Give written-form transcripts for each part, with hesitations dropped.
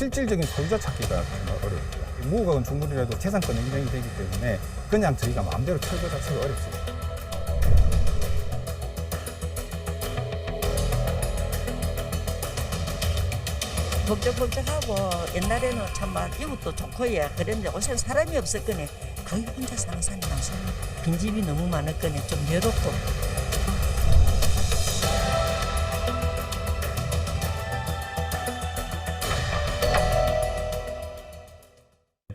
실질적인 소유자 찾기가 정말 어렵고요. 무허가 건축물이라도 재산권 인정이 되기 때문에 그냥 저희가 마음대로 철거 자체가 어렵습니다. 범적범적하고 옛날에는 참말 이웃도 좋고 예 그랬는데 요새 사람이 없을 거네. 거의 혼자 사는 사람이 많습니다. 빈집이 너무 많을 거네. 좀 외롭고.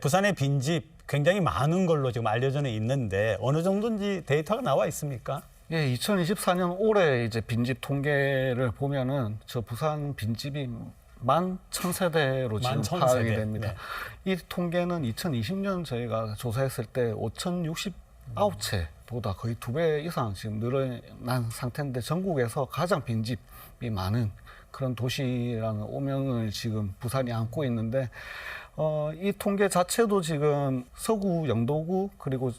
부산의 빈집 굉장히 많은 걸로 지금 알려져 있는데 어느 정도인지 데이터가 나와 있습니까? 예, 2024년 올해 이제 빈집 통계를 보면은 저 부산 빈집이 11,000세대로 지금 11,000 파악이 세대. 됩니다. 네. 이 통계는 2020년 저희가 조사했을 때 5,069채보다 거의 2배 이상 지금 늘어난 상태인데 전국에서 가장 빈집이 많은 그런 도시라는 오명을 지금 부산이 안고 있는데 이 통계 자체도 지금 서구, 영도구 그리고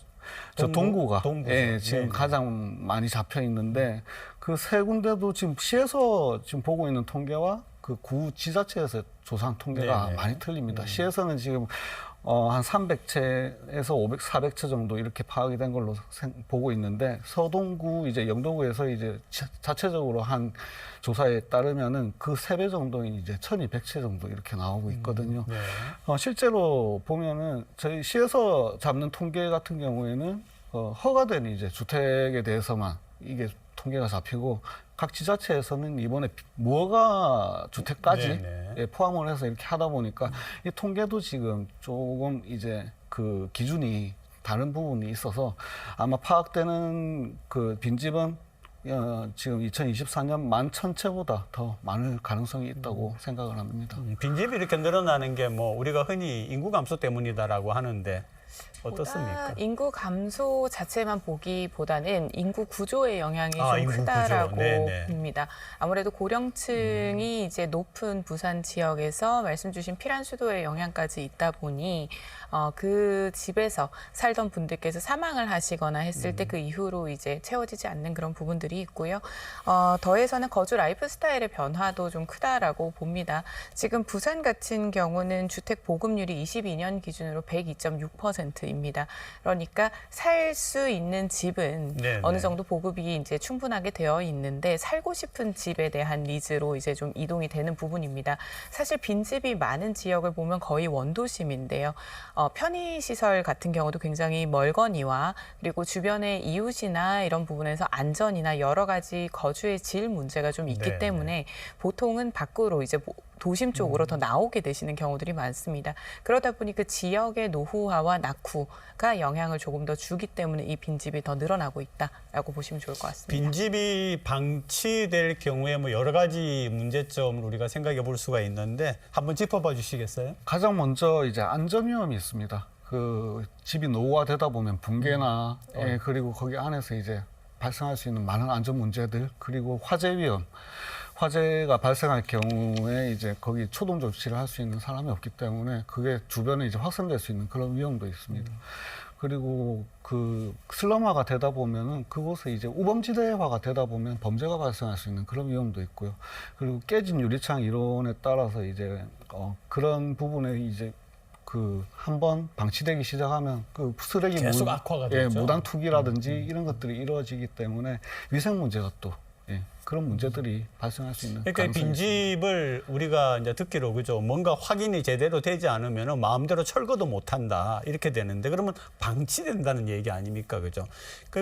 저 동구가 예, 지금 네네. 가장 많이 잡혀 있는데 그 세 군데도 지금 시에서 지금 보고 있는 통계와 그 구 지자체에서 조사한 통계가 네네. 많이 틀립니다. 시에서는 지금 한 300채에서 500, 400채 정도 이렇게 파악이 된 걸로 보고 있는데 서동구 이제 영도구에서 이제 자체적으로 한 조사에 따르면은 그 3배 정도인 이제 1,200채 정도 이렇게 나오고 있거든요. 네. 실제로 보면은 저희 시에서 잡는 통계 같은 경우에는 허가된 이제 주택에 대해서만 이게 통계가 잡히고 각 지자체에서는 이번에 무허가 주택까지 네네. 예, 포함을 해서 이렇게 하다 보니까 이 통계도 지금 조금 이제 그 기준이 다른 부분이 있어서 아마 파악되는 그 빈집은 지금 2024년 11,000채보다 더 많을 가능성이 있다고 생각을 합니다. 빈집이 이렇게 늘어나는 게 뭐 우리가 흔히 인구 감소 때문이다라고 하는데 어떻습니까? 인구 감소 자체만 보기보다는 인구 구조의 영향이 좀 인구 구조. 크다라고 네네. 봅니다. 아무래도 고령층이 이제 높은 부산 지역에서 말씀 주신 피란 수도의 영향까지 있다 보니 그 집에서 살던 분들께서 사망을 하시거나 했을 때 그 이후로 이제 채워지지 않는 그런 부분들이 있고요. 더해서는 거주 라이프 스타일의 변화도 좀 크다라고 봅니다. 지금 부산 같은 경우는 주택 보급률이 22년 기준으로 102.6%입니다. 그러니까 살 수 있는 집은 네네. 어느 정도 보급이 이제 충분하게 되어 있는데 살고 싶은 집에 대한 니즈로 이제 좀 이동이 되는 부분입니다. 사실 빈집이 많은 지역을 보면 거의 원도심인데요. 편의시설 같은 경우도 굉장히 멀거니와 그리고 주변의 이웃이나 이런 부분에서 안전이나 여러 가지 거주의 질 문제가 좀 있기 네네. 때문에 보통은 밖으로 이제 도심 쪽으로 더 나오게 되시는 경우들이 많습니다. 그러다 보니 그 지역의 노후화와 낙후가 영향을 조금 더 주기 때문에 이 빈집이 더 늘어나고 있다라고 보시면 좋을 것 같습니다. 빈집이 방치될 경우에 뭐 여러 가지 문제점을 우리가 생각해 볼 수가 있는데 한번 짚어봐 주시겠어요? 가장 먼저 이제 안전 위험이 있습니다. 그 집이 노후화되다 보면 붕괴나 그리고 거기 안에서 이제 발생할 수 있는 많은 안전 문제들 그리고 화재 위험. 화재가 발생할 경우에 이제 거기 초동 조치를 할 수 있는 사람이 없기 때문에 그게 주변에 이제 확산될 수 있는 그런 위험도 있습니다. 그리고 그 슬럼화가 되다 보면은 그곳에 이제 우범지대화가 되다 보면 범죄가 발생할 수 있는 그런 위험도 있고요. 그리고 깨진 유리창 이론에 따라서 이제 그런 부분에 이제 그 한번 방치되기 시작하면 그 쓰레기 계속 악화가 되죠. 무단 투기라든지 이런 것들이 이루어지기 때문에 위생 문제가 또 그런 문제들이 발생할 수 있는 그러니까 가능성이 빈집을 우리가 이제 듣기로 그죠. 뭔가 확인이 제대로 되지 않으면 마음대로 철거도 못한다 이렇게 되는데 그러면 방치된다는 얘기 아닙니까, 그죠?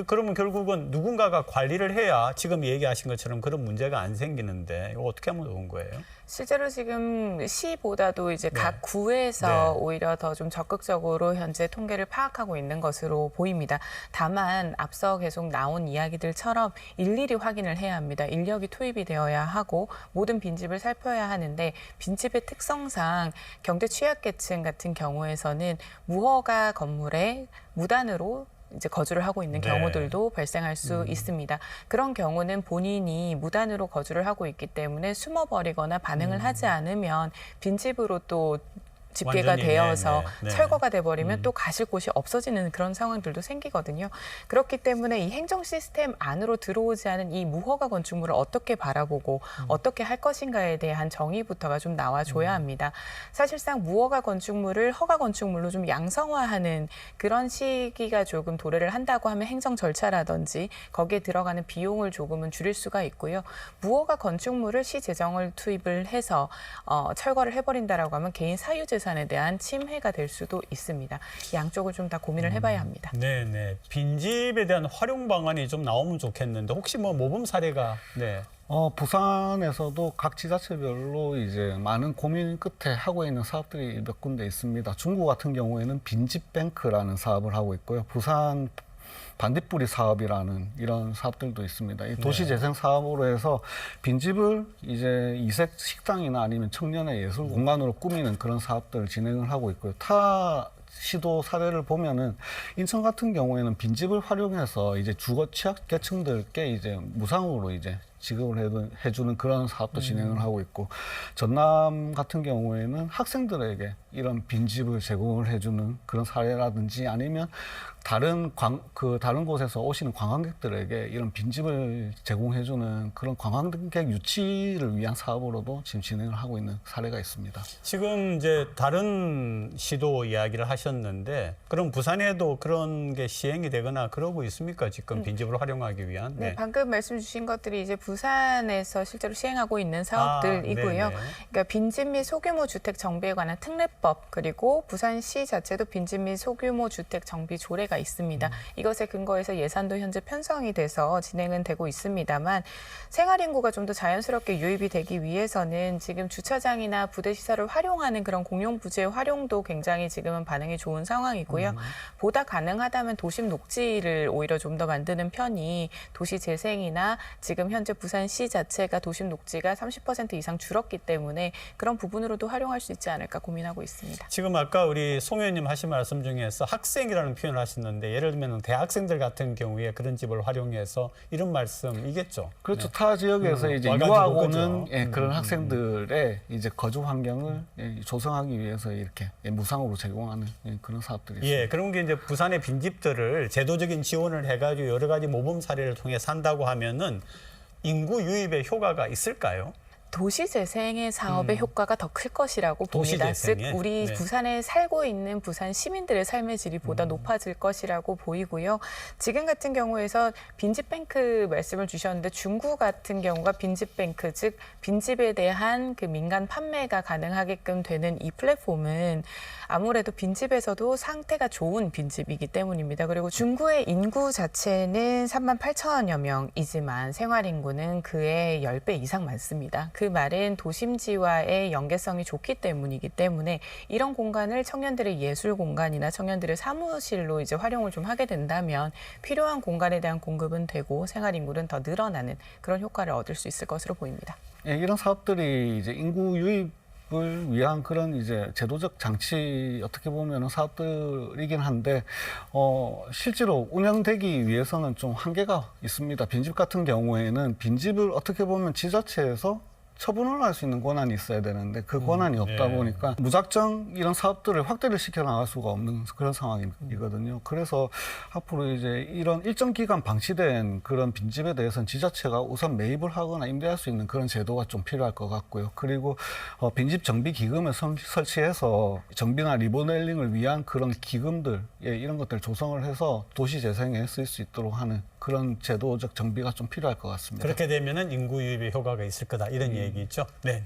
그러면 결국은 누군가가 관리를 해야 지금 얘기하신 것처럼 그런 문제가 안 생기는데 이거 어떻게 하면 좋은 거예요? 실제로 지금 시보다도 이제 네. 각 구에서 네. 오히려 더 좀 적극적으로 현재 통계를 파악하고 있는 것으로 보입니다. 다만 앞서 계속 나온 이야기들처럼 일일이 확인을 해야 합니다. 인력이 투입이 되어야 하고 모든 빈집을 살펴야 하는데 빈집의 특성상 경제 취약계층 같은 경우에서는 무허가 건물에 무단으로 이제 거주를 하고 있는 네. 경우들도 발생할 수 있습니다. 그런 경우는 본인이 무단으로 거주를 하고 있기 때문에 숨어버리거나 반응을 하지 않으면 빈집으로 또 집계가 완전히, 되어서 네. 철거가 돼버리면 또 가실 곳이 없어지는 그런 상황들도 생기거든요. 그렇기 때문에 이 행정 시스템 안으로 들어오지 않은 이 무허가 건축물을 어떻게 바라보고 어떻게 할 것인가에 대한 정의부터가 좀 나와줘야 합니다. 사실상 무허가 건축물을 허가 건축물로 좀 양성화하는 그런 시기가 조금 도래를 한다고 하면 행정 절차라든지 거기에 들어가는 비용을 조금은 줄일 수가 있고요. 무허가 건축물을 시 재정을 투입을 해서 철거를 해버린다라고 하면 개인 사유재산에 대한 침해가 될 수도 있습니다. 양쪽을 좀 다 고민을 해봐야 합니다. 네네. 빈집에 대한 활용 방안이 좀 나오면 좋겠는데 혹시 뭐 모범 사례가 네. 부산에서도 각 지자체별로 이제 많은 고민 끝에 하고 있는 사업들이 몇 군데 있습니다. 중구 같은 경우에는 빈집뱅크라는 사업을 하고 있고요. 부산 반딧불이 사업이라는 이런 사업들도 있습니다. 이 도시재생 사업으로 해서 빈집을 이제 이색 식당이나 아니면 청년의 예술 공간으로 꾸미는 그런 사업들을 진행을 하고 있고요. 타 시도 사례를 보면은 인천 같은 경우에는 빈집을 활용해서 이제 주거 취약 계층들께 이제 무상으로 이제 지급을 해주는 그런 사업도 진행을 하고 있고, 전남 같은 경우에는 학생들에게 이런 빈집을 제공을 해주는 그런 사례라든지 아니면 다른 곳에서 오시는 관광객들에게 이런 빈집을 제공해주는 그런 관광객 유치를 위한 사업으로도 지금 진행을 하고 있는 사례가 있습니다. 지금 이제 다른 시도 이야기를 하셨는데 그럼 부산에도 그런 게 시행이 되거나 그러고 있습니까? 지금 빈집을 활용하기 위한. 네, 방금 말씀 주신 것들이 이제 부산에서 실제로 시행하고 있는 사업들이고요. 그러니까 빈집 및 소규모 주택 정비에 관한 특례법, 그리고 부산시 자체도 빈집 및 소규모 주택 정비 조례가 있습니다. 이것에 근거해서 예산도 현재 편성이 돼서 진행은 되고 있습니다만, 생활 인구가 좀 더 자연스럽게 유입이 되기 위해서는 지금 주차장이나 부대 시설을 활용하는 그런 공용 부지의 활용도 굉장히 지금은 반응이 좋은 상황이고요. 보다 가능하다면 도심 녹지를 오히려 좀 더 만드는 편이 도시 재생이나 지금 현재 부산시 자체가 도심 녹지가 30% 이상 줄었기 때문에 그런 부분으로도 활용할 수 있지 않을까 고민하고 있습니다. 지금 아까 우리 송 의원님 하신 말씀 중에서 학생이라는 표현을 하셨는데 예를 들면 대학생들 같은 경우에 그런 집을 활용해서 이런 말씀이겠죠. 그렇죠. 타 지역에서 이제 와가지고, 유학 오는 그죠? 그런 학생들의 이제 거주 환경을 조성하기 위해서 이렇게 무상으로 제공하는 그런 사업들이 있습니다. 예, 그런 게 이제 부산의 빈집들을 제도적인 지원을 해가지고 여러 가지 모범 사례를 통해 산다고 하면은 인구 유입의 효과가 있을까요? 도시 재생의 사업의 효과가 더 클 것이라고 도시 봅니다. 즉 재생에? 우리 네. 부산에 살고 있는 부산 시민들의 삶의 질이 보다 높아질 것이라고 보이고요. 지금 같은 경우에서 빈집뱅크 말씀을 주셨는데 중구 같은 경우가 빈집뱅크, 즉 빈집에 대한 그 민간 판매가 가능하게끔 되는 이 플랫폼은 아무래도 빈집에서도 상태가 좋은 빈집이기 때문입니다. 그리고 중구의 인구 자체는 38,000여 명이지만 생활 인구는 그의 10배 이상 많습니다. 그 말은 도심지와의 연계성이 좋기 때문이기 때문에 이런 공간을 청년들의 예술 공간이나 청년들의 사무실로 이제 활용을 좀 하게 된다면 필요한 공간에 대한 공급은 되고 생활 인구는 더 늘어나는 그런 효과를 얻을 수 있을 것으로 보입니다. 예, 이런 사업들이 이제 인구 유입을 위한 그런 이제 제도적 장치 어떻게 보면은 사업들이긴 한데 실제로 운영되기 위해서는 좀 한계가 있습니다. 빈집 같은 경우에는 빈집을 어떻게 보면 지자체에서 처분을 할 수 있는 권한이 있어야 되는데 그 권한이 없다 네. 보니까 무작정 이런 사업들을 확대를 시켜 나갈 수가 없는 그런 상황이거든요. 그래서 앞으로 이제 이런 일정 기간 방치된 그런 빈집에 대해서는 지자체가 우선 매입을 하거나 임대할 수 있는 그런 제도가 좀 필요할 것 같고요. 그리고 빈집 정비 기금을 설치해서 정비나 리모델링을 위한 그런 기금들 이런 것들 조성을 해서 도시 재생에 쓸 수 있도록 하는 그런 제도적 정비가 좀 필요할 것 같습니다. 그렇게 되면은 인구 유입의 효과가 있을 거다 이런 얘기죠. 네네.